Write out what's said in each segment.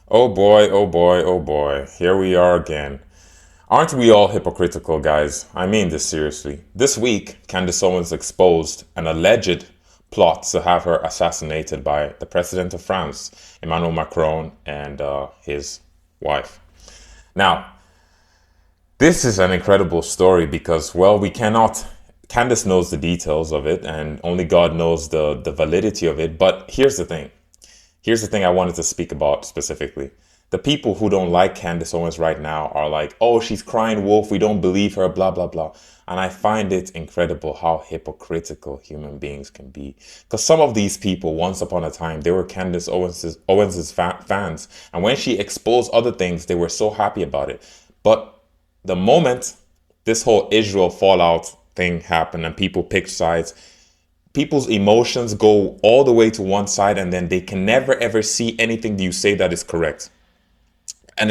Oh boy, oh boy, oh boy. Here we are again. Aren't we all hypocritical, guys? I mean this seriously. This week, Candace Owens exposed an alleged plot to have her assassinated by the president of France, Emmanuel Macron, and his wife. Now, this is an incredible story because, well, we cannot. Candace knows the details of it, and only God knows the validity of it. But here's the thing I wanted to speak about specifically. The people who don't like Candace Owens right now are like, oh, she's crying wolf. We don't believe her, blah, blah, blah. And I find it incredible how hypocritical human beings can be. Because some of these people, once upon a time, they were Candace Owens's fans. And when she exposed other things, they were so happy about it. But the moment this whole Israel fallout thing happened and people picked sides, people's emotions go all the way to one side and then they can never ever see anything you say that is correct. And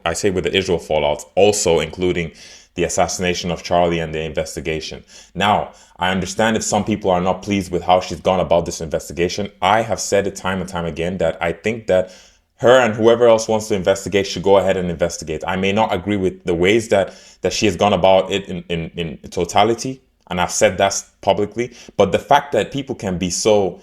I say with the Israel fallout, also including the assassination of Charlie and the investigation. Now, I understand if some people are not pleased with how she's gone about this investigation. I have said it time and time again that I think that her and whoever else wants to investigate should go ahead and investigate. I may not agree with the ways that she has gone about it in totality, and I've said that publicly. But the fact that people can be so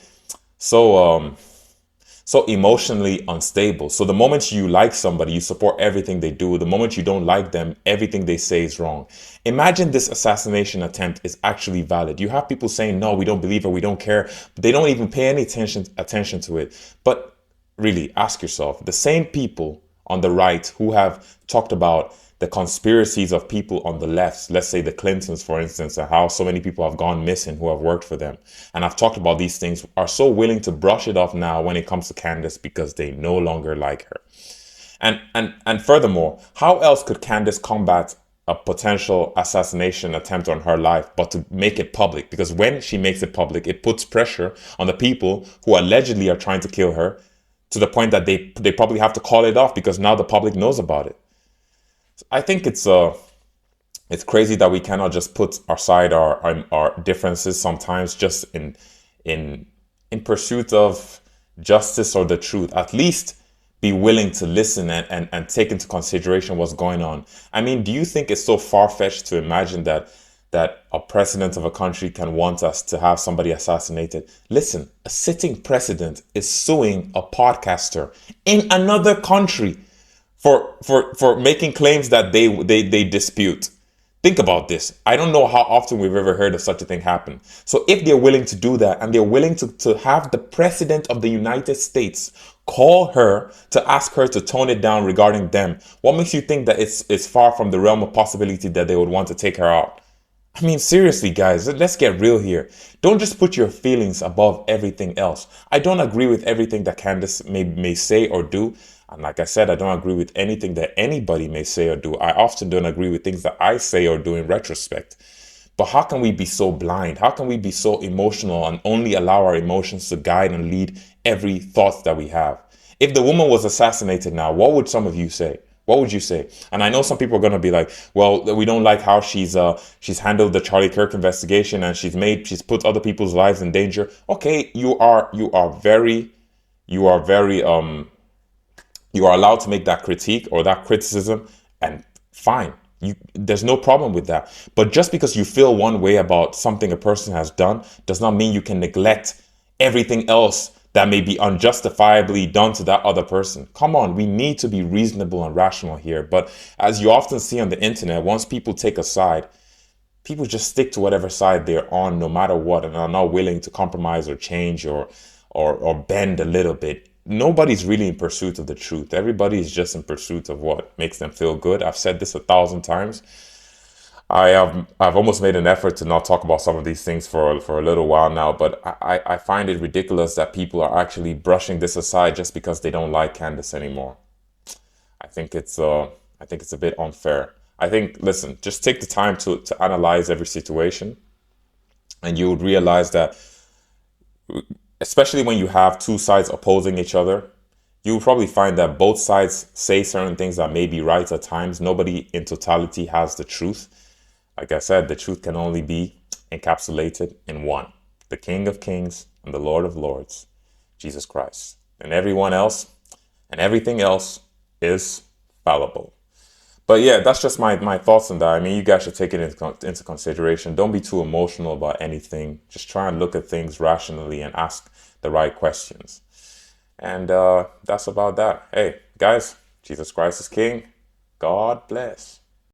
so emotionally unstable. So the moment you like somebody, you support everything they do. The moment you don't like them, everything they say is wrong. Imagine this assassination attempt is actually valid. You have people saying, no, we don't believe it, we don't care. But they don't even pay any attention to it. But really, ask yourself, the same people on the right who have talked about the conspiracies of people on the left, let's say the Clintons, for instance, and how so many people have gone missing who have worked for them. And I've talked about these things, are so willing to brush it off now when it comes to Candace because they no longer like her. And furthermore, how else could Candace combat a potential assassination attempt on her life but to make it public? Because when she makes it public, it puts pressure on the people who allegedly are trying to kill her to the point that they probably have to call it off because now the public knows about it. I think it's crazy that we cannot just put aside our differences sometimes just in in pursuit of justice or the truth. At least be willing to listen and take into consideration what's going on. I mean, do you think it's so far-fetched to imagine that a president of a country can want us to have somebody assassinated? Listen, a sitting president is suing a podcaster in another country for making claims that they dispute. Think about this. I don't know how often we've ever heard of such a thing happen. So if they're willing to do that and they're willing to have the president of the United States call her to ask her to tone it down regarding them, what makes you think that it's far from the realm of possibility that they would want to take her out? I mean, seriously, guys, let's get real here. Don't just put your feelings above everything else. I don't agree with everything that Candace may say or do. And like I said, I don't agree with anything that anybody may say or do. I often don't agree with things that I say or do in retrospect. But how can we be so blind? How can we be so emotional and only allow our emotions to guide and lead every thought that we have? If the woman was assassinated now, what would some of you say? What would you say? And I know some people are gonna be like, "Well, we don't like how she's handled the Charlie Kirk investigation and she's put other people's lives in danger." Okay, you are allowed to make that critique or that criticism, and fine. There's no problem with that. But just because you feel one way about something a person has done does not mean you can neglect everything else that may be unjustifiably done to that other person. Come on, we need to be reasonable and rational here. But as you often see on the internet, once people take a side, people just stick to whatever side they're on no matter what and are not willing to compromise or change or bend a little bit. Nobody's really in pursuit of the truth. Everybody is just in pursuit of what makes them feel good. I've said this 1,000 times. I've almost made an effort to not talk about some of these things for a little while now, but I find it ridiculous that people are actually brushing this aside just because they don't like Candace anymore. I think it's a bit unfair. I think, listen, just take the time to analyze every situation, and you would realize that, especially when you have two sides opposing each other, you will probably find that both sides say certain things that may be right at times. Nobody in totality has the truth. Like I said, the truth can only be encapsulated in one, the King of Kings and the Lord of Lords, Jesus Christ. And everyone else, and everything else is fallible. But yeah, that's just my thoughts on that. I mean, you guys should take it into consideration. Don't be too emotional about anything. Just try and look at things rationally and ask the right questions. And that's about that. Hey, guys, Jesus Christ is King. God bless.